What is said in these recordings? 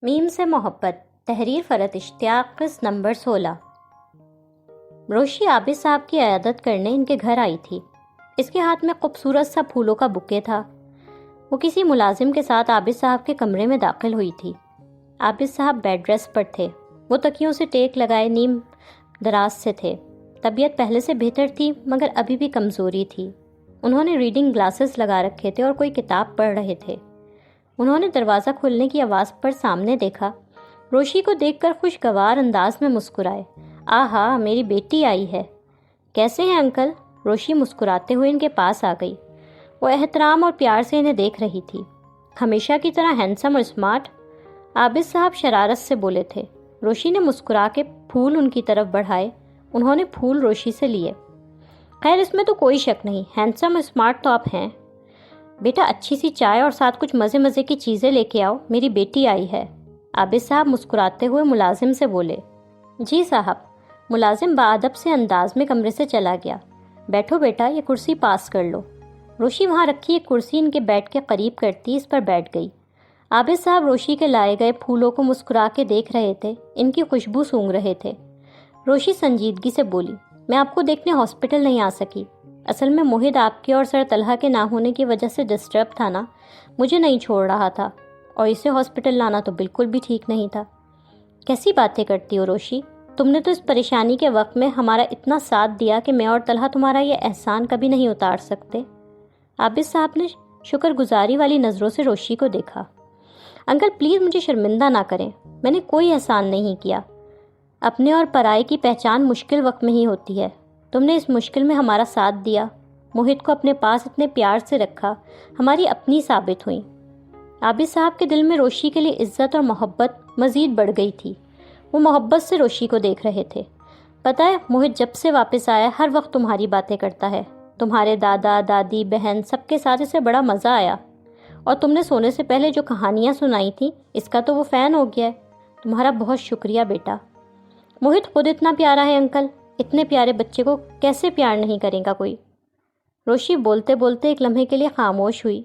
میم سے محبت، تحریر فرت اشتیاق، قسط نمبر 16۔ روشی عابد صاحب کی عیادت کرنے ان کے گھر آئی تھی۔ اس کے ہاتھ میں خوبصورت سا پھولوں کا بکے تھا۔ وہ کسی ملازم کے ساتھ عابد صاحب کے کمرے میں داخل ہوئی تھی۔ عابد صاحب بیڈ ریسٹ پر تھے۔ وہ تکیوں سے ٹیک لگائے نیم دراز سے تھے۔ طبیعت پہلے سے بہتر تھی مگر ابھی بھی کمزوری تھی۔ انہوں نے ریڈنگ گلاسز لگا رکھے تھے اور کوئی کتاب پڑھ رہے تھے۔ انہوں نے دروازہ کھلنے کی آواز پر سامنے دیکھا۔ روشی کو دیکھ کر خوشگوار انداز میں مسکرائے۔ آہا، میری بیٹی آئی ہے۔ کیسے ہیں انکل؟ روشی مسکراتے ہوئے ان کے پاس آ گئی۔ وہ احترام اور پیار سے انہیں دیکھ رہی تھی۔ ہمیشہ کی طرح ہینڈسم اور اسمارٹ؟ عابد صاحب شرارت سے بولے تھے۔ روشی نے مسکرا کے پھول ان کی طرف بڑھائے۔ انہوں نے پھول روشی سے لیے۔ خیر، اس میں تو کوئی شک نہیں، ہینڈسم اور اسمارٹ تو آپ ہیں۔ بیٹا، اچھی سی چائے اور ساتھ کچھ مزے مزے کی چیزیں لے کے آؤ، میری بیٹی آئی ہے۔ عابد صاحب مسکراتے ہوئے ملازم سے بولے۔ جی صاحب۔ ملازم باادب سے انداز میں کمرے سے چلا گیا۔ بیٹھو بیٹا، یہ کرسی پاس کر لو۔ روشی وہاں رکھی ایک کرسی ان کے بیڈ کے قریب کرتی اس پر بیٹھ گئی۔ عابد صاحب روشی کے لائے گئے پھولوں کو مسکرا کے دیکھ رہے تھے، ان کی خوشبو سونگھ رہے تھے۔ روشی سنجیدگی سے بولی، میں آپ کو دیکھنے ہاسپٹل نہیں آ سکی۔ اصل میں موہد آپ کے اور سر طلحہ کے نہ ہونے کی وجہ سے ڈسٹرب تھا نا، مجھے نہیں چھوڑ رہا تھا، اور اسے ہاسپٹل لانا تو بالکل بھی ٹھیک نہیں تھا۔ کیسی باتیں کرتی ہو روشی؟ تم نے تو اس پریشانی کے وقت میں ہمارا اتنا ساتھ دیا کہ میں اور طلحہ تمہارا یہ احسان کبھی نہیں اتار سکتے۔ عابد صاحب نے شکر گزاری والی نظروں سے روشی کو دیکھا۔ انکل پلیز مجھے شرمندہ نہ کریں، میں نے کوئی احسان نہیں کیا۔ اپنے اور پرائے کی پہچان مشکل وقت میں ہی ہوتی ہے۔ تم نے اس مشکل میں ہمارا ساتھ دیا، موہد کو اپنے پاس اتنے پیار سے رکھا، ہماری اپنی ثابت ہوئی۔ عابد صاحب کے دل میں روشی کے لیے عزت اور محبت مزید بڑھ گئی تھی۔ وہ محبت سے روشی کو دیکھ رہے تھے۔ پتہ ہے، موہد جب سے واپس آیا ہر وقت تمہاری باتیں کرتا ہے، تمہارے دادا دادی بہن سب کے ساتھ اسے بڑا مزہ آیا، اور تم نے سونے سے پہلے جو کہانیاں سنائی تھیں اس کا تو وہ فین ہو گیا ہے۔ تمہارا بہت شکریہ بیٹا۔ موہد خود اتنا پیارا ہے انکل، اتنے پیارے بچے کو کیسے پیار نہیں کرے گا کوئی؟ روشی بولتے بولتے ایک لمحے کے لیے خاموش ہوئی،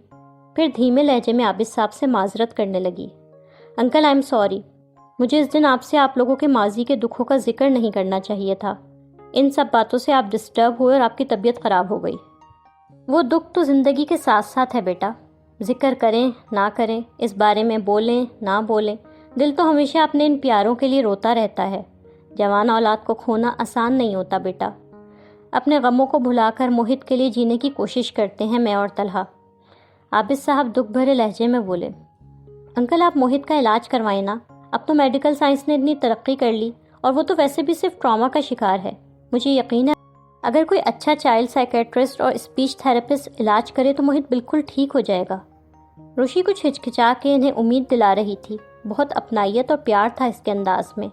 پھر دھیمے لہجے میں عابد صاحب سے معذرت کرنے لگی۔ انکل آئی ایم سوری، مجھے اس دن آپ سے آپ لوگوں کے ماضی کے دکھوں کا ذکر نہیں کرنا چاہیے تھا۔ ان سب باتوں سے آپ ڈسٹرب ہوئے اور آپ کی طبیعت خراب ہو گئی۔ وہ دکھ تو زندگی کے ساتھ ساتھ ہے بیٹا، ذکر کریں نہ کریں، اس بارے میں بولیں نہ بولیں، دل تو ہمیشہ اپنے ان پیاروں کے لیے روتا رہتا ہے۔ جوان اولاد کو کھونا آسان نہیں ہوتا بیٹا۔ اپنے غموں کو بھلا کر موہد کے لیے جینے کی کوشش کرتے ہیں میں اور طلحہ۔ عابد صاحب دکھ بھرے لہجے میں بولے۔ انکل آپ موہد کا علاج کروائیں نا، اب تو میڈیکل سائنس نے اتنی ترقی کر لی، اور وہ تو ویسے بھی صرف ٹراما کا شکار ہے۔ مجھے یقین ہے اگر کوئی اچھا چائلڈ سائیکیٹرسٹ اور اسپیچ تھراپسٹ علاج کرے تو موہد بالکل ٹھیک ہو جائے گا۔ روشی کچھ ہچکچا کے انہیں امید دلا رہی تھی۔ بہت اپنائیت اور پیار تھا اس کے انداز میں۔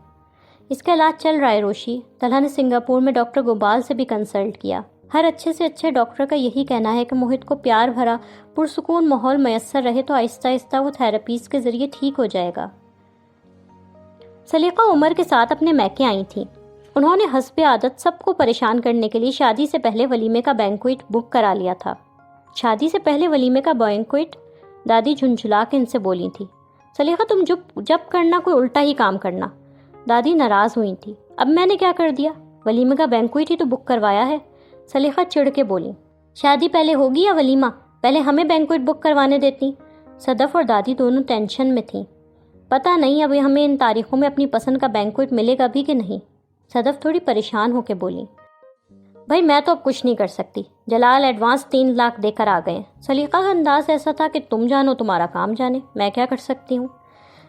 اس کا علاج چل رہا ہے روشی، طلحہ نے سنگاپور میں ڈاکٹر گوبال سے بھی کنسلٹ کیا۔ ہر اچھے سے اچھے ڈاکٹر کا یہی کہنا ہے کہ موہد کو پیار بھرا پرسکون ماحول میسر رہے تو آہستہ آہستہ وہ تھراپیز کے ذریعے ٹھیک ہو جائے گا۔ سلیقہ عمر کے ساتھ اپنے میکے آئی تھیں۔ انہوں نے حسب عادت سب کو پریشان کرنے کے لیے شادی سے پہلے ولیمے کا بینکویٹ بک کرا لیا تھا۔ شادی سے پہلے ولیمے کا بینکویٹ؟ دادی جھنجھلا کے ان سے بولی تھی۔ سلیقہ تم جب کرنا کوئی الٹا ہی کام کرنا۔ دادی ناراض ہوئی تھی۔ اب میں نے کیا کر دیا؟ ولیمے کا بینکویٹ ہی تو بک کروایا ہے۔ سلیقہ چڑ کے بولی۔ شادی پہلے ہوگی یا ولیمہ؟ پہلے ہمیں بینکویٹ بک کروانے دیتی۔ صدف اور دادی دونوں ٹینشن میں تھیں۔ پتہ نہیں اب ہمیں ان تاریخوں میں اپنی پسند کا بینکویٹ ملے گا بھی کہ نہیں۔ صدف تھوڑی پریشان ہو کے بولی۔ بھائی میں تو اب کچھ نہیں کر سکتی، جلال ایڈوانس 3 لاکھ دے کر آ گئے ہیں۔ سلیقہ کا انداز ایسا تھا کہ تم جانو تمہارا کام جانے، میں کیا کر سکتی ہوں؟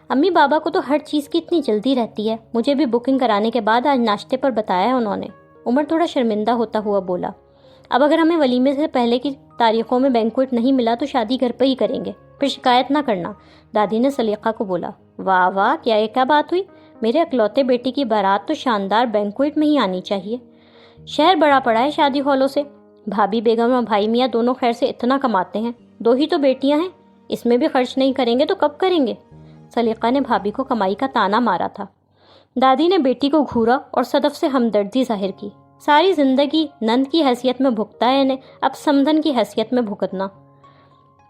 امی بابا کو تو ہر چیز کی اتنی جلدی رہتی ہے، مجھے بھی بکنگ کرانے کے بعد آج ناشتے پر بتایا ہے انہوں نے۔ عمر تھوڑا شرمندہ ہوتا ہوا بولا۔ اب اگر ہمیں ولیمے سے پہلے کی تاریخوں میں بینکویٹ نہیں ملا تو شادی گھر پہ ہی کریں گے، پھر شکایت نہ کرنا، دادی نے سلیقہ کو بولا۔ واہ واہ، کیا بات ہوئی؟ میرے اکلوتے بیٹی کی بارات تو شاندار بینکویٹ میں ہی آنی چاہیے۔ شہر بڑا پڑا ہے شادی ہالوں سے، بھابھی بیگم اور بھائی میاں دونوں خیر سے اتنا کماتے ہیں، 2 ہی تو بیٹیاں ہیں، اس میں بھی خرچ نہیں کریں گے تو کب کریں گے؟ سلیقہ نے بھابھی کو کمائی کا تانا مارا تھا۔ دادی نے بیٹی کو گھورا اور صدف سے ہمدردی ظاہر کی۔ ساری زندگی نند کی حیثیت میں بھگتا ہے انہیں، اب سمدھن کی حیثیت میں بھگتنا۔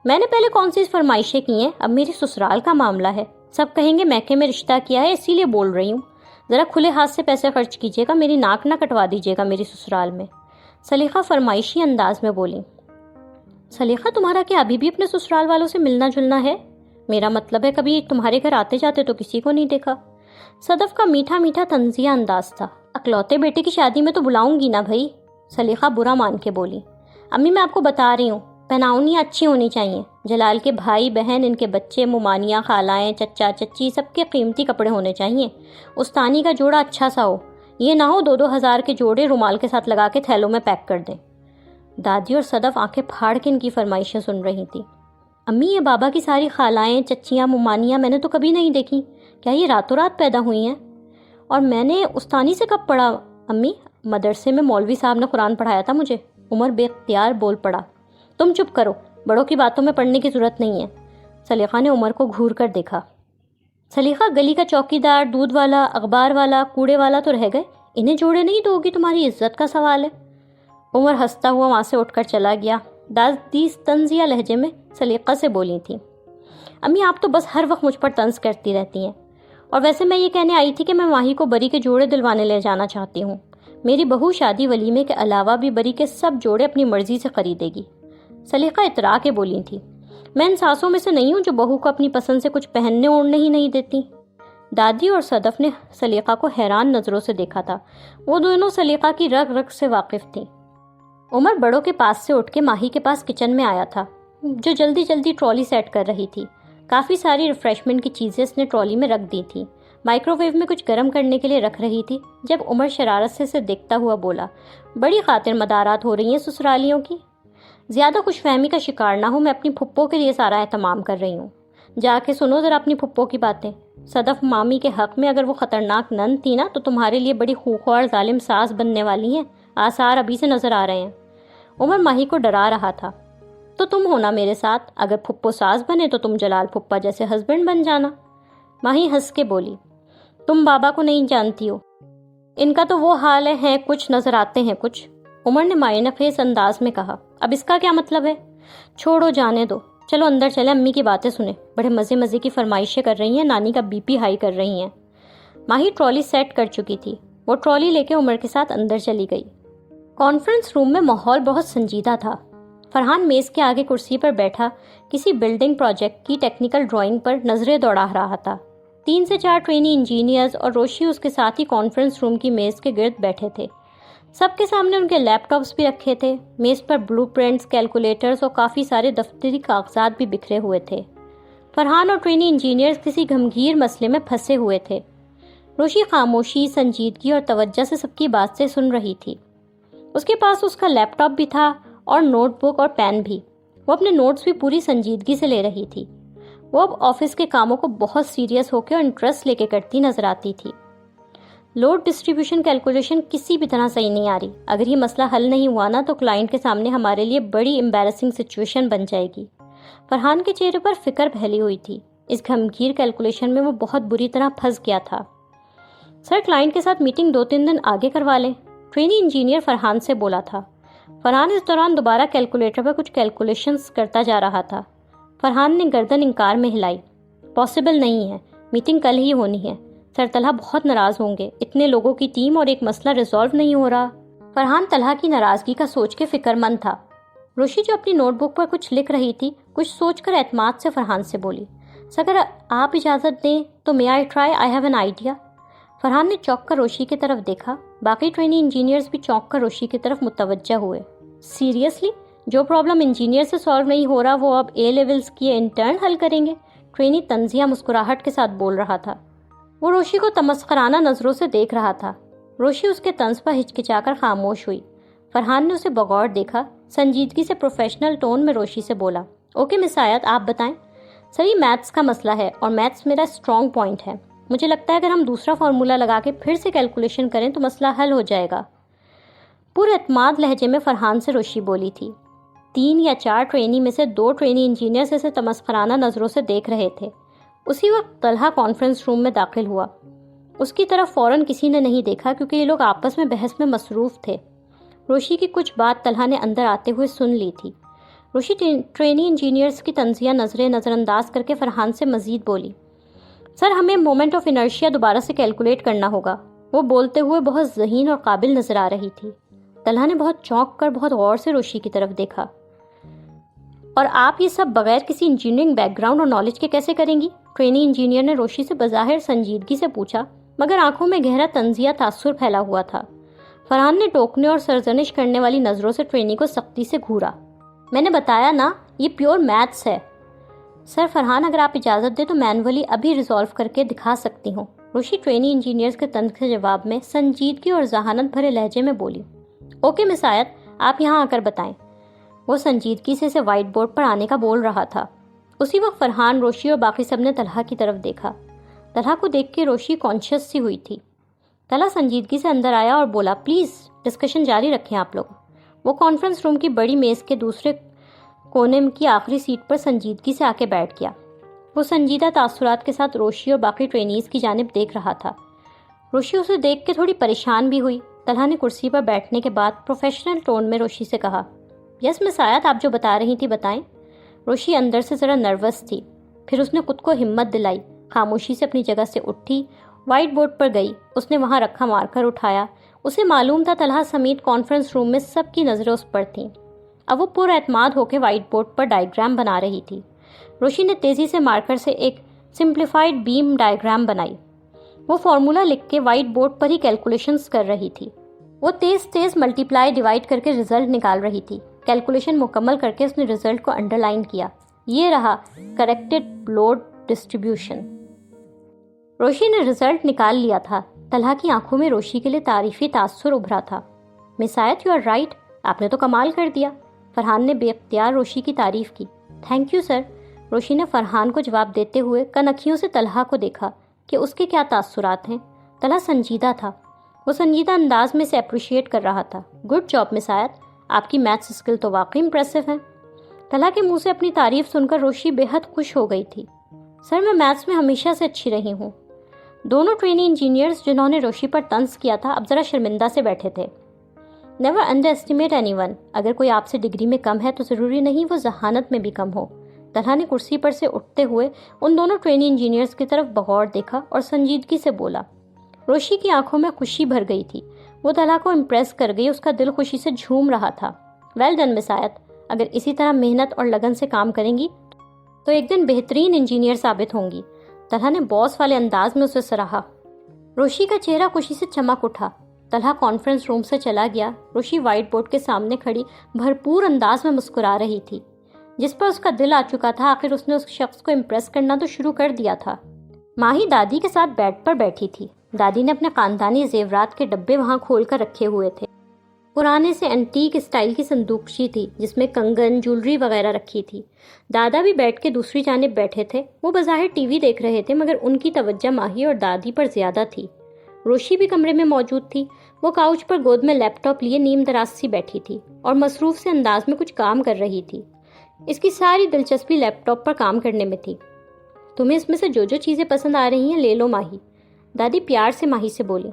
میں نے پہلے کون سی فرمائشیں کی ہیں؟ اب میری سسرال کا معاملہ ہے، سب کہیں گے میکے میں رشتہ کیا ہے، اسی لیے بول رہی ہوں۔ ذرا کھلے ہاتھ سے پیسے خرچ کیجیے گا، میری ناک نہ کٹوا دیجیے گا میری سسرال میں۔ سلیقہ فرمائشی انداز میں بولی۔ سلیقہ تمہارا کیا ابھی بھی اپنے سسرال والوں سے ملنا جلنا ہے؟ میرا مطلب ہے کبھی تمہارے گھر آتے جاتے تو کسی کو نہیں دیکھا۔ صدف کا میٹھا میٹھا طنزیہ انداز تھا۔ اکلوتے بیٹے کی شادی میں تو بلاؤں گی نا بھائی، سلیقہ برا مان کے بولی۔ امی میں آپ کو بتا رہی ہوں، پہناؤنیاں اچھی ہونی چاہیے۔ جلال کے بھائی بہن، ان کے بچے، ممانیاں، خالائیں، چچا چچی، سب کے قیمتی کپڑے ہونے چاہیے۔ استانی کا جوڑا اچھا سا ہو، یہ نہ ہو 2-2 ہزار کے جوڑے رومال کے ساتھ لگا کے تھیلوں میں پیک کر دیں۔ دادی اور صدف آنکھیں پھاڑ کے ان کی فرمائشیں سن رہی تھی۔ امی یہ بابا کی ساری خالائیں، چچیاں، ممانیاں میں نے تو کبھی نہیں دیکھی، کیا یہ راتوں رات پیدا ہوئی ہیں؟ اور میں نے استانی سے کب پڑھا امی؟ مدرسے میں مولوی صاحب نے قرآن پڑھایا تھا مجھے۔ عمر بے اختیار بول پڑا۔ تم چپ کرو، بڑوں کی باتوں میں پڑھنے کی ضرورت نہیں ہے۔ سلیقہ نے عمر کو گھور کر دیکھا۔ سلیقہ گلی کا چوکی دار، دودھ والا، اخبار والا، کوڑے والا تو رہ گئے، انہیں جوڑے نہیں دو گی؟ تمہاری عزت کا سوال ہے۔ عمر ہنستا ہوا وہاں سے اٹھ کر چلا گیا۔ دادی طنزیہ لہجے میں سلیقہ سے بولی تھی، امی آپ تو بس ہر وقت مجھ پر طنز کرتی رہتی ہیں، اور ویسے میں یہ کہنے آئی تھی کہ میں ماہی کو بری کے جوڑے دلوانے لے جانا چاہتی ہوں۔ میری بہو شادی ولیمے کے علاوہ بھی بری کے سب جوڑے اپنی مرضی سے خریدے گی۔ سلیقہ اترا کے بولی تھی، میں ان ساسوں میں سے نہیں ہوں جو بہو کو اپنی پسند سے کچھ پہننے اوڑھنے ہی نہیں دیتی۔ دادی اور صدف نے سلیقہ کو حیران نظروں سے دیکھا تھا، وہ دونوں سلیقہ کی رگ رگ سے واقف تھیں۔ عمر بڑوں کے پاس سے اٹھ کے ماہی کے پاس کچن میں آیا تھا، جو جلدی جلدی ٹرالی سیٹ کر رہی تھی۔ کافی ساری ریفریشمنٹ کی چیزیں اس نے ٹرالی میں رکھ دی تھی، مائکرو ویو میں کچھ گرم کرنے کے لیے رکھ رہی تھی، جب عمر شرارت سے اسے دیکھتا ہوا بولا، بڑی خاطر مدارات ہو رہی ہیں سسرالیوں کی۔ زیادہ خوش فہمی کا شکار نہ ہو، میں اپنی پھپھو کے لیے سارا اہتمام کر رہی ہوں، جا کے سنو ذرا اپنی پھپھو کی باتیں۔ صدف مامی کے حق میں اگر وہ خطرناک نند تھی نا تو تمہارے لیے بڑی خوخوار ظالم ساس بننے والی ہیں، آثار ابھی سے نظر آ رہے ہیں۔ عمر ماہی کو ڈرا رہا تھا، تو تم ہونا میرے ساتھ، اگر پھپھو ساس بنے تو تم جلال پھپھا جیسے ہسبینڈ بن جانا۔ ماہی ہنس کے بولی، تم بابا کو نہیں جانتی ہو، ان کا تو وہ حال ہے کچھ نظر آتے ہیں کچھ۔ عمر نے معنی خیز انداز میں کہا، اب اس کا کیا مطلب ہے؟ چھوڑو جانے دو، چلو اندر چلے، امی کی باتیں سنیں، بڑے مزے مزے کی فرمائشیں کر رہی ہیں، نانی کا بی پی ہائی کر رہی ہیں۔ ماہی ٹرالی سیٹ کر چکی تھی، وہ ٹرالی لے کے عمر کے ساتھ اندر چلی گئی۔ کانفرنس روم میں ماحول بہت سنجیدہ تھا۔ فرحان میز کے آگے کرسی پر بیٹھا کسی بلڈنگ پروجیکٹ کی ٹیکنیکل ڈرائنگ پر نظریں دوڑا رہا تھا۔ 3 سے 4 ٹرینی انجینئرز اور روشی اس کے ساتھ ہی کانفرنس روم کی میز کے گرد بیٹھے تھے۔ سب کے سامنے ان کے لیپ ٹاپس بھی رکھے تھے، میز پر بلو پرنٹس، کیلکولیٹرز اور کافی سارے دفتری کاغذات بھی بکھرے ہوئے تھے۔ فرحان اور ٹرینی انجینئرز کسی گھمگیر مسئلے میں پھنسے ہوئے تھے۔ روشی خاموشی، سنجیدگی اور توجہ سے سب کی بات سے سن رہی تھی۔ اس کے پاس اس کا لیپ ٹاپ بھی تھا اور نوٹ بک اور پین بھی، وہ اپنے نوٹس بھی پوری سنجیدگی سے لے رہی تھی۔ وہ اب آفس کے کاموں کو بہت سیریس ہو کے اور انٹرسٹ لے کے کرتی نظر آتی تھی۔ لوڈ ڈسٹریبیوشن کیلکولیشن کسی بھی طرح صحیح نہیں آ رہی، اگر یہ مسئلہ حل نہیں ہوا نا تو کلائنٹ کے سامنے ہمارے لیے بڑی امبیرسنگ سچویشن بن جائے گی۔ فرحان کے چہرے پر فکر پھیلی ہوئی تھی، اس گھمگیر کیلکولیشن میں وہ بہت بری طرح پھنس گیا تھا۔ سر کلائنٹ کے ساتھ میٹنگ 2-3 دن آگے کروا لیں، ٹرینی انجینئر فرحان سے بولا تھا۔ فرحان اس دوران دوبارہ کیلکولیٹر پر کچھ کیلکولیشنز کرتا جا رہا تھا۔ فرحان نے گردن انکار میں ہلائی، پاسبل نہیں ہے، میٹنگ کل ہی ہونی ہے، سر طلحہ بہت ناراض ہوں گے، اتنے لوگوں کی ٹیم اور ایک مسئلہ ریزالو نہیں ہو رہا۔ فرحان طلحہ کی ناراضگی کا سوچ کے فکر مند تھا۔ روشی جو اپنی نوٹ بک پر کچھ لکھ رہی تھی، کچھ سوچ کر اعتماد سے فرحان سے بولی، سر اگر آپ اجازت دیں تو may I try, I have an idea۔ Farhan نے چونک کر روشی کی طرف دیکھا، باقی ٹرینی انجینئرز بھی چونک کر روشی کی طرف متوجہ ہوئے۔ سیریسلی؟ جو پرابلم انجینئر سے سالو نہیں ہو رہا وہ اب اے لیولز کی انٹرن حل کریں گے؟ ٹرینی طنزیہ مسکراہٹ کے ساتھ بول رہا تھا۔ وہ روشی کو تمسخرانہ نظروں سے دیکھ رہا تھا۔ روشی اس کے طنز پر ہچکچا کر خاموش ہوئی۔ فرحان نے اسے بغور دیکھا، سنجیدگی سے پروفیشنل ٹون میں روشی سے بولا، اوکے مس آیت آپ بتائیں۔ سر یہ میتھس کا مسئلہ ہے اور میتھس میرا اسٹرانگ پوائنٹ ہے، مجھے لگتا ہے اگر ہم دوسرا فارمولا لگا کے پھر سے کیلکولیشن کریں تو مسئلہ حل ہو جائے گا۔ پورے اعتماد لہجے میں فرحان سے روشی بولی تھی۔ 3 یا 4 ٹرینی میں سے 2 ٹرینی انجینئر اسے تمسخرانہ نظروں سے دیکھ رہے تھے۔ اسی وقت طلحہ کانفرنس روم میں داخل ہوا۔ اس کی طرف فوراً کسی نے نہیں دیکھا کیونکہ یہ لوگ آپس میں بحث میں مصروف تھے۔ روشی کی کچھ بات طلحہ نے اندر آتے ہوئے سن لی تھی۔ روشی ٹرینی انجینئرز کی تنزیہ نظریں نظر انداز کر کے فرحان سے مزید بولی، سر ہمیں مومنٹ آف انرشیا دوبارہ سے کیلکولیٹ کرنا ہوگا۔ وہ بولتے ہوئے بہت ذہین اور قابل نظر آ رہی تھی۔ طلحہ نے بہت چونک کر بہت غور سے روشی کی طرف دیکھا۔ اور آپ یہ سب بغیر کسی انجینئرنگ بیک گراؤنڈ اور نالج کے کیسے کریں گی؟ ٹرینی انجینئر نے روشی سے بظاہر سنجیدگی سے پوچھا، مگر آنکھوں میں گہرا طنزیہ تاثر پھیلا ہوا تھا۔ فرحان نے ٹوکنے اور سرزنش کرنے والی نظروں سے ٹرینی کو سختی سے گھورا۔ میں نے بتایا نا، یہ پیور میتھس ہے۔ سر فرحان، اگر آپ اجازت دیں تو مینولی ابھی ریزالو کر کے دکھا سکتی ہوں، روشی ٹرینی انجینئرز کے طنز کے جواب میں سنجیدگی اور ذہانت بھرے لہجے میں بولی۔ اوکے مس آیت، آپ یہاں آ کر بتائیں۔ وہ سنجیدگی سے اسے وائٹ بورڈ پر آنے کا بول رہا تھا۔ اسی وقت فرحان، روشی اور باقی سب نے طلحہ کی طرف دیکھا۔ طلحہ کو دیکھ کے روشی کانشیس سی ہوئی تھی۔ طلحہ سنجیدگی سے اندر آیا اور بولا، پلیز ڈسکشن جاری رکھیں آپ لوگ۔ وہ کانفرنس روم کی بڑی میز کے دوسرے کونے کی آخری سیٹ پر سنجیدگی سے آ کے بیٹھ گیا۔ وہ سنجیدہ تاثرات کے ساتھ روشی اور باقی ٹرینیز کی جانب دیکھ رہا تھا۔ روشی اسے دیکھ کے تھوڑی پریشان بھی ہوئی۔ طلحہ نے کرسی پر بیٹھنے کے بعد پروفیشنل ٹون میں روشی سے کہا، یس مس آیت، آپ جو بتا رہی تھی بتائیں۔ روشی اندر سے ذرا نروس تھی، پھر اس نے خود کو ہمت دلائی، خاموشی سے اپنی جگہ سے اٹھی، وائٹ بورڈ پر گئی۔ اس نے وہاں رکھا مارکر اٹھایا۔ اسے معلوم تھا طلحہ سمیت کانفرنس روم میں سب کی نظریں اس پر تھیں۔ اب وہ پر اعتماد ہو کے وائٹ بورڈ پر ڈائیگرام بنا رہی تھی۔ روشی نے تیزی سے مارکر سے ایک سمپلیفائڈ بیم ڈائیگرام بنائی۔ وہ فارمولا لکھ کے وائٹ بورڈ پر ہی کیلکولیشنز کر رہی تھی۔ وہ تیز ملٹیپلائی ڈیوائڈ کر کے رزلٹ نکال رہی تھی۔ کیلکولیشن مکمل کر کے اس نے رزلٹ کو انڈر لائن کیا۔ یہ رہا کریکٹڈ لوڈ ڈسٹریبیوشن۔ روشی نے رزلٹ نکال لیا تھا۔ طلحہ کی آنکھوں میں روشی کے لیے تعریفی تاثر ابھرا تھا۔ مس آیت، یو آر رائٹ، آپ نے تو کمال کر دیا۔ فرحان نے بے اختیار روشی کی تعریف کی۔ Thank you sir. روشی نے فرحان کو جواب دیتے ہوئے کنکھیوں سے طلحہ کو دیکھا کہ اس کے کیا تاثرات ہیں۔ طلحہ سنجیدہ تھا۔ وہ سنجیدہ انداز میں اسے اپریشیٹ کر رہا تھا۔ گڈ جاب مس آیت، آپ کی میتھس اسکل تو واقعی امپریسو ہیں۔ طلحہ کے منہ سے اپنی تعریف سن کر روشی بے حد خوش ہو گئی تھی۔ سر میں میتھس میں ہمیشہ سے اچھی رہی ہوں۔ دونوں ٹرینی انجینئرز جنہوں نے روشی پر طنز کیا تھا اب ذرا شرمندہ سے بیٹھے تھے۔ Never under estimate any one, اگر کوئی آپ سے ڈگری میں کم ہے تو ضروری نہیں وہ ذہانت میں بھی کم ہو۔ طلحہ نے کرسی پر سے اٹھتے ہوئے ان دونوں ٹرینی انجینئرز کی طرف بغور دیکھا اور سنجیدگی سے بولا۔ روشی کی آنکھوں میں خوشی بھر گئی تھی۔ وہ طلحہ کو امپریس کر گئی، اس کا دل خوشی سے جھوم رہا تھا۔ ویل ڈن مس آیت، اگر اسی طرح محنت اور لگن سے کام کریں گی تو ایک دن بہترین انجینئر ثابت ہوں گی۔ طلحہ نے باس والے انداز میں اسے سراہا۔ روشی کا چہرہ خوشی سے چمک اٹھا۔ طلحہ کانفرنس روم سے چلا گیا۔ روشی وائٹ بورڈ کے سامنے کھڑی بھرپور انداز میں مسکرا رہی تھی۔ جس پر اس کا دل آ چکا تھا، آخر اس نے اس شخص کو امپریس کرنا تو شروع کر دیا تھا۔ ماہی دادی کے ساتھ بیڈ پر بیٹھی تھی۔ دادی نے اپنے خاندانی زیورات کے ڈبے وہاں کھول کر رکھے ہوئے تھے۔ پرانے سے اینٹیک اسٹائل کی صندوقچی تھی جس میں کنگن، جولری وغیرہ رکھی تھی۔ دادا بھی بیٹھ کے دوسری جانب بیٹھے تھے۔ وہ بظاہر ٹی وی دیکھ رہے تھے مگر ان کی توجہ ماہی اور دادی پر زیادہ تھی۔ روشی بھی کمرے میں موجود تھی۔ وہ کاؤچ پر گود میں لیپ ٹاپ لیے نیم دراز سی بیٹھی تھی اور مصروف سے انداز میں کچھ کام کر رہی تھی۔ اس کی ساری دلچسپی لیپ ٹاپ پر کام کرنے میں تھی۔ تمہیں اس میں سے جو چیزیں پسند آ رہی ہیں لے لو ماہی، دادی پیار سے ماہی سے بولی۔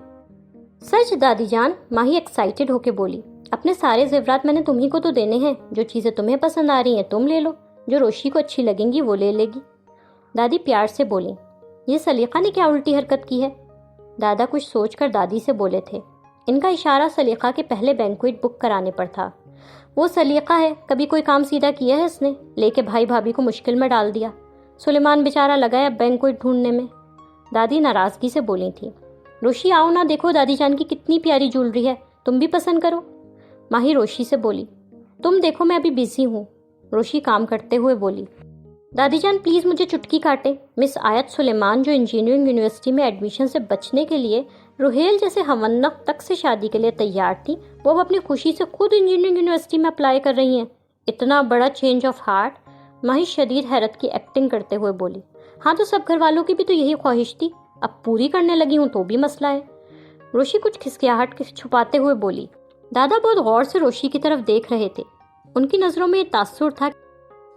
سچ دادی جان، ماہی ایکسائٹڈ ہو کے بولی، اپنے سارے زیورات میں نے تمہیں کو تو دینے ہیں، جو چیزیں تمہیں پسند آ رہی ہیں تم لے لو، جو روشی کو اچھی لگیں گی وہ لے لے گی۔ دادی پیار سے بولی۔ یہ سلیقہ نے کیا الٹی حرکت کی ہے؟ دادا کچھ سوچ کر دادی سے بولے تھے۔ ان کا اشارہ سلیقہ کے پہلے بینکویٹ بک کرانے پر تھا۔ وہ سلیقہ ہے، کبھی کوئی کام سیدھا کیا ہے اس نے؟ لے کے بھائی بھابھی کو مشکل میں ڈال دیا۔ سلیمان بیچارہ لگا ہے اب بینکویٹ ڈھونڈنے میں۔ دادی ناراضگی سے بولی تھی۔ روشی آؤ نا، دیکھو دادی جان کی کتنی پیاری جولری ہے، تم بھی پسند کرو۔ ماہی روشی سے بولی۔ تم دیکھو میں ابھی بزی ہوں، روشی کام کرتے ہوئے بولی۔ دادی جان پلیز مجھے چٹکی کاٹے۔ مس آیت سلیمان جو انجینئرنگ یونیورسٹی میں ایڈمیشن سے بچنے کے لیے روہیل جیسے ہونق تک سے شادی کے لیے تیار تھی، وہ اب اپنی خوشی سے خود انجینئرنگ یونیورسٹی میں اپلائی کر رہی ہیں۔ اتنا بڑا چینج آف ہارٹ؟ ماہی شدید حیرت کی ایکٹنگ کرتے ہوئے بولی۔ ہاں تو سب گھر والوں کی بھی تو یہی خواہش تھی، اب پوری کرنے لگی ہوں تو بھی مسئلہ ہے۔ روشی کچھ کھسکیاہٹ چھپاتے ہوئے بولی۔ دادا بہت غور سے روشی کی طرف دیکھ رہے تھے۔ ان کی نظروں میں یہ تاثر تھا،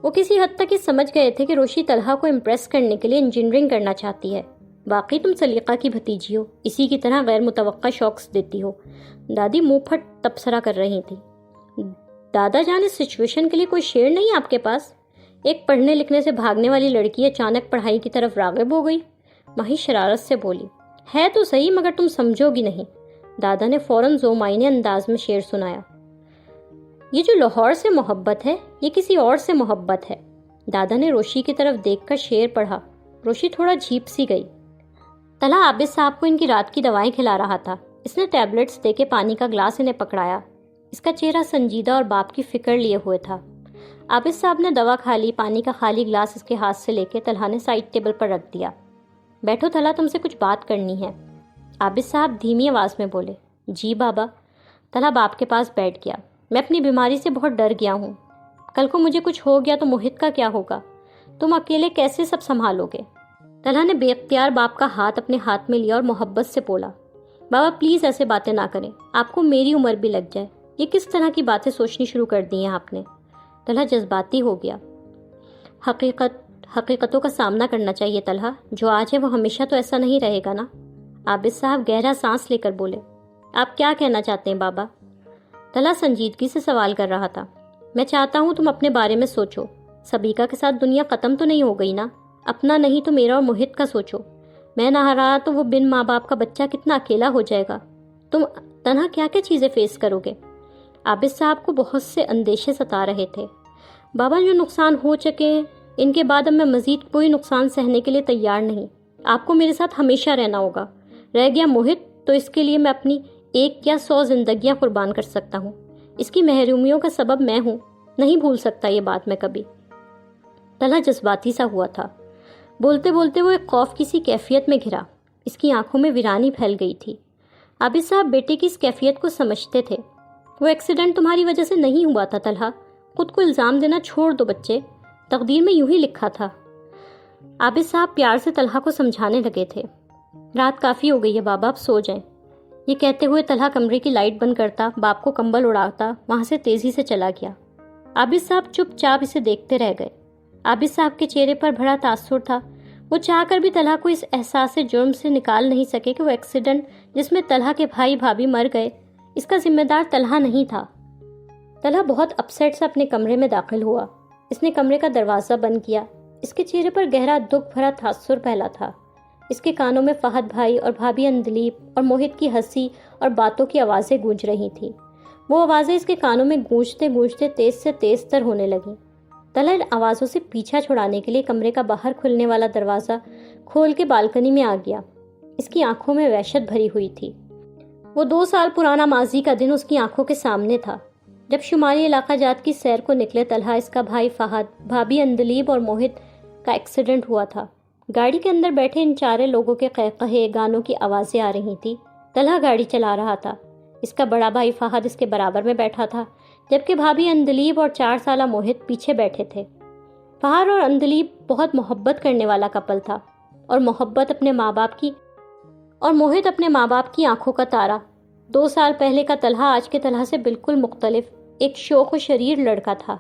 وہ کسی حد تک یہ سمجھ گئے تھے کہ روشی طلحہ کو امپریس کرنے کے لیے انجینئرنگ کرنا چاہتی ہے۔ باقی تم سلیقہ کی بھتیجی ہو، اسی کی طرح غیر متوقع شوقس دیتی ہو۔ دادی منہ پھٹ تبصرہ کر رہی تھی۔ دادا جان اس سچویشن کے لیے کوئی شعر نہیں آپ کے پاس؟ ایک پڑھنے لکھنے سے بھاگنے والی لڑکی اچانک پڑھائی کی طرف راغب ہو گئی۔ ماہی شرارت سے بولی، ہے تو صحیح مگر تم سمجھو گی نہیں۔ دادا نے فوراً ذومعنی انداز میں شعر سنایا۔ یہ جو لاہور سے محبت ہے یہ کسی اور سے محبت ہے۔ دادا نے روشی کی طرف دیکھ کر شعر پڑھا۔ روشی تھوڑا جھیپ سی گئی۔ طلحہ عابد صاحب کو ان کی رات کی دوائیں کھلا رہا تھا۔ اس نے ٹیبلٹس دے کے پانی کا گلاس انہیں پکڑایا۔ اس کا چہرہ سنجیدہ اور باپ کی فکر لیے ہوئے تھا۔ عابد صاحب نے دوا کھا لی۔ پانی کا خالی گلاس اس کے ہاتھ سے لے کے طلحہ نے سائڈ ٹیبل پر رکھ دیا۔ بیٹھو طلحہ، تم سے کچھ بات کرنی ہے۔ عابد صاحب دھیمی آواز میں بولے۔ جی بابا۔ طلحہ باپ کے پاس بیٹھ گیا۔ میں اپنی بیماری سے بہت ڈر گیا ہوں۔ کل کو مجھے کچھ ہو گیا تو موہت کا کیا ہوگا؟ تم اکیلے کیسے سب سنبھالو گے؟ طلحہ نے بے اختیار باپ کا ہاتھ اپنے ہاتھ میں لیا اور محبت سے بولا، بابا پلیز ایسے باتیں نہ کریں، آپ کو میری عمر بھی لگ جائے۔ یہ کس طرح کی باتیں سوچنی شروع کر دی ہیں آپ نے؟ طلحہ جذباتی ہو گیا۔ حقیقتوں کا سامنا کرنا چاہیے طلحہ، جو آج ہے وہ ہمیشہ تو ایسا نہیں رہے گا نا۔ عابد صاحب گہرا سانس لے کر بولے، آپ کیا کہنا چاہتے ہیں بابا؟ طلحہ سنجیدگی سے سوال کر رہا تھا۔ میں چاہتا ہوں تم اپنے بارے میں سوچو۔ سبیکا کے ساتھ دنیا ختم تو نہیں ہو گئی نا؟ اپنا نہیں تو میرا اور موہت کا سوچو۔ میں نہ رہا تو وہ بن ماں باپ کا بچہ کتنا اکیلا ہو جائے گا۔ تم تنہا کیا کیا چیزیں فیس کرو گے؟ عابد صاحب کو بہت سے اندیشے ستا رہے تھے۔ بابا جو نقصان ہو چکے ہیں ان کے بعد اب میں مزید کوئی نقصان سہنے کے لیے تیار نہیں۔ آپ کو میرے ساتھ ہمیشہ رہنا ہوگا۔ رہ گیا موہت تو اس کے لیے میں اپنی 1 یا 100 زندگیاں قربان کر سکتا ہوں۔ اس کی محرومیوں کا سبب میں ہوں، نہیں بھول سکتا یہ بات میں کبھی۔ طلحہ جذباتی سا ہوا تھا۔ بولتے بولتے وہ ایک خوف کی سی کیفیت میں گھرا۔ اس کی آنکھوں میں ویرانی پھیل گئی تھی۔ عابد صاحب بیٹے کی اس کیفیت کو سمجھتے تھے۔ وہ ایکسیڈنٹ تمہاری وجہ سے نہیں ہوا تھا طلحہ، خود کو الزام دینا چھوڑ دو بچے، تقدیر میں یوں ہی لکھا تھا۔ عابد صاحب پیار سے طلحہ کو سمجھانے لگے تھے۔ رات کافی ہو گئی ہے بابا، اب سو جائیں۔ یہ کہتے ہوئے طلحہ کمرے کی لائٹ بند کرتا، باپ کو کمبل اڑاتا وہاں سے تیزی سے چلا گیا۔ عابد صاحب چپ چاپ اسے دیکھتے رہ گئے۔ عابد صاحب کے چہرے پر بڑا تاثر تھا۔ وہ چاہ کر بھی طلحہ کو اس احساس جرم سے نکال نہیں سکے کہ وہ ایکسیڈنٹ جس میں طلحہ کے بھائی بھابھی مر گئے، اس کا ذمہ دار طلحہ نہیں تھا۔ طلحہ بہت اپسیٹ سے اپنے کمرے میں داخل ہوا۔ اس نے کمرے کا دروازہ بند کیا۔ اس کے چہرے پر گہرا دکھ بھرا تاثر پھیلا تھا۔ اس کے کانوں میں فہد بھائی اور بھابھی اندلیب اور موہت کی ہنسی اور باتوں کی آوازیں گونج رہی تھیں۔ وہ آوازیں اس کے کانوں میں گونجتے گونجتے تیز سے تیز تر ہونے لگیں۔ طلحہ ان آوازوں سے پیچھا چھڑانے کے لیے کمرے کا باہر کھلنے والا دروازہ کھول کے بالکنی میں آ گیا۔ اس کی آنکھوں میں وحشت بھری ہوئی تھی۔ وہ 2 سال پرانا ماضی کا دن اس کی آنکھوں کے سامنے تھا، جب شمالی علاقہ جات کی سیر کو نکلے طلحہ، اس کا بھائی فہد، بھابھی اندلیب اور موہت کا ایکسیڈنٹ ہوا تھا۔ گاڑی کے اندر بیٹھے ان چارے لوگوں کے قہقہے، گانوں کی آوازیں آ رہی تھیں۔ طلحہ گاڑی چلا رہا تھا۔ اس کا بڑا بھائی فہد اس کے برابر میں بیٹھا تھا، جبکہ بھابھی اندلیب اور 4 سالہ موہت پیچھے بیٹھے تھے۔ فہد اور اندلیب بہت محبت کرنے والا کپل تھا، اور موہت اپنے ماں باپ کی آنکھوں کا تارا۔ 2 سال پہلے کا طلحہ آج کے طلحہ سے بالکل مختلف، ایک شوخ و شریر لڑکا تھا۔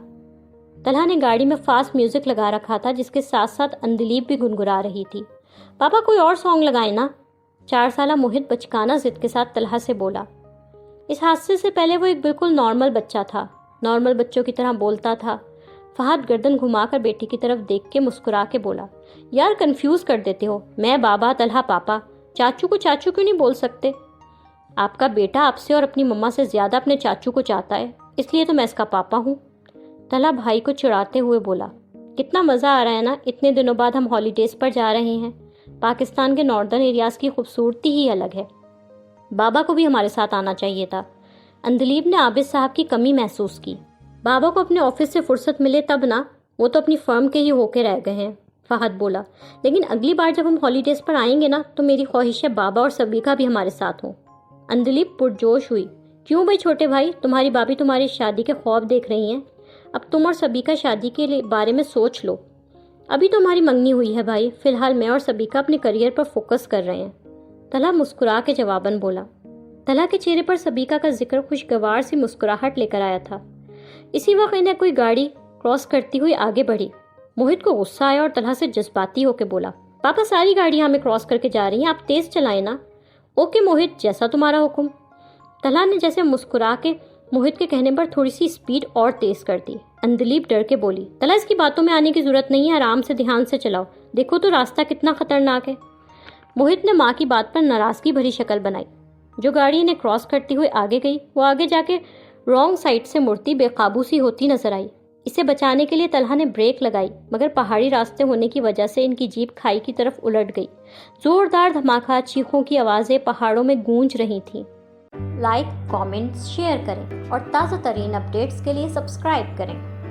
طلحہ نے گاڑی میں فاسٹ میوزک لگا رکھا تھا، جس کے ساتھ ساتھ اندلیب بھی گنگنا رہی تھی۔ پاپا کوئی اور سانگ لگائیں نا؟ 4 سالہ موہت بچکانہ ضد کے ساتھ طلحہ سے بولا۔ اس حادثے سے پہلے وہ ایک بالکل نارمل بچہ تھا، نارمل بچوں کی طرح بولتا تھا۔ فہد گردن گھما کر بیٹی کی طرف دیکھ کے مسکرا کے بولا، یار کنفیوز کر دیتے ہو، میں بابا، طلحہ پاپا، چاچو کو چاچو کیوں نہیں بول سکتے؟ آپ کا بیٹا آپ سے اور اپنی مما سے زیادہ اپنے چاچو کو چاہتا ہے، اس لیے تو میں اس کا پاپا ہوں۔ طلحہ بھائی کو چڑھاتے ہوئے بولا، کتنا مزہ آ رہا ہے نا، اتنے دنوں بعد ہم ہالیڈیز پر جا رہے ہیں۔ پاکستان کے ناردرن ایریاز کی خوبصورتی ہی الگ ہے۔ بابا کو بھی ہمارے ساتھ آنا چاہیے تھا۔ اندلیب نے عابد صاحب کی کمی محسوس کی۔ بابا کو اپنے آفس سے فرصت ملے تب نا، وہ تو اپنی فرم کے ہی ہو کے رہ گئے ہیں، فہد بولا۔ لیکن اگلی بار جب ہم ہالیڈیز پر آئیں گے نا تو میری خواہش ہے بابا اور سبیکا بھی ہمارے ساتھ ہوں۔ اندلیب پرجوش ہوئی، کیوں بھائی چھوٹے بھائی، تمہاری بابی تمہاری شادی کے خواب دیکھ رہی ہیں، اب تم اور سبیکا شادی کے بارے میں سوچ لو۔ ابھی تو ہماری منگنی ہوئی ہے بھائی، فی الحال میں اور سبیکا اپنے کریئر پر فوکس کر رہے ہیں۔ طلحہ مسکرا کے جواباً بولا۔ طلحہ کے چہرے پر سبیکا کا ذکر خوشگوار سی مسکراہٹ لے کر آیا تھا۔ اسی وقت انہیں کوئی گاڑی کراس کرتی ہوئی آگے بڑھی۔ موہت کو غصہ آیا اور طلحہ سے جذباتی ہو کے بولا، پاپا ساری گاڑیاں ہمیں کراس کر کے جا رہی ہیں، آپ تیز چلائیں نا۔ اوکے موہت، جیسا تمہارا حکم۔ طلحہ نے جیسے مسکرا کے موہت کے کہنے پر تھوڑی سی اسپیڈ اور تیز کر دی۔ اندلیب ڈر کے بولی، تلا اس کی باتوں میں آنے کی ضرورت نہیں ہے، آرام سے دھیان سے چلاؤ، دیکھو تو راستہ کتنا خطرناک ہے۔ موہت نے ماں کی بات پر ناراضگی بھری شکل بنائی۔ جو گاڑی انہیں کراس کرتی ہوئے آگے گئی وہ آگے جا کے رانگ سائڈ سے مڑتی بے قابو سی ہوتی نظر آئی۔ اسے بچانے کے لیے طلحہ نے بریک لگائی، مگر پہاڑی راستے ہونے کی وجہ سے ان کی جیپ کھائی کی طرف الٹ گئی۔ زوردار دھماکہ چیخوں کی آوازیں پہاڑوں میں گونج رہی تھیں۔ لائک، کامنٹ، شیئر کریں اور تازہ ترین اپڈیٹس کے لیے سبسکرائب کریں۔